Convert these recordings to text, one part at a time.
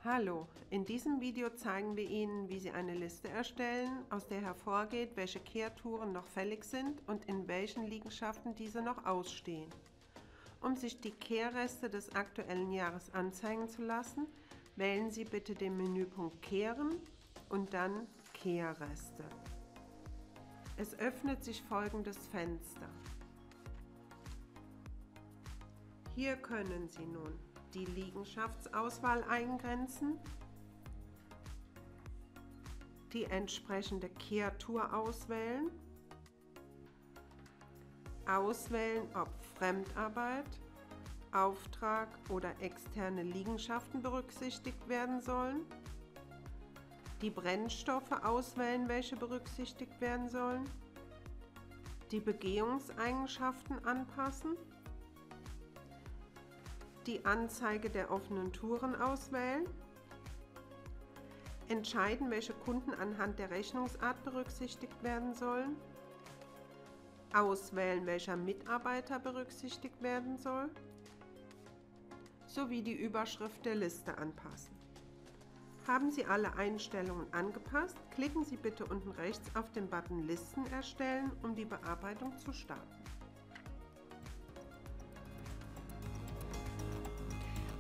Hallo, in diesem Video zeigen wir Ihnen, wie Sie eine Liste erstellen, aus der hervorgeht, welche Kehrtouren noch fällig sind und in welchen Liegenschaften diese noch ausstehen. Um sich die Kehrreste des aktuellen Jahres anzeigen zu lassen, wählen Sie bitte den Menüpunkt Kehren und dann Kehrreste. Es öffnet sich folgendes Fenster. Hier können Sie nun die Liegenschaftsauswahl eingrenzen, die entsprechende Kehrtour auswählen, auswählen, ob Fremdarbeit, Auftrag oder externe Liegenschaften berücksichtigt werden sollen, die Brennstoffe auswählen, welche berücksichtigt werden sollen, die Begehungseigenschaften anpassen, die Anzeige der offenen Touren auswählen, entscheiden, welche Kunden anhand der Rechnungsart berücksichtigt werden sollen, auswählen, welcher Mitarbeiter berücksichtigt werden soll, sowie die Überschrift der Liste anpassen. Haben Sie alle Einstellungen angepasst, klicken Sie bitte unten rechts auf den Button Listen erstellen, um die Bearbeitung zu starten.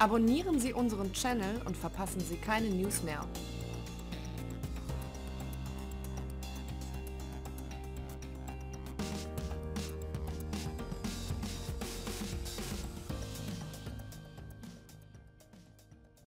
Abonnieren Sie unseren Channel und verpassen Sie keine News mehr.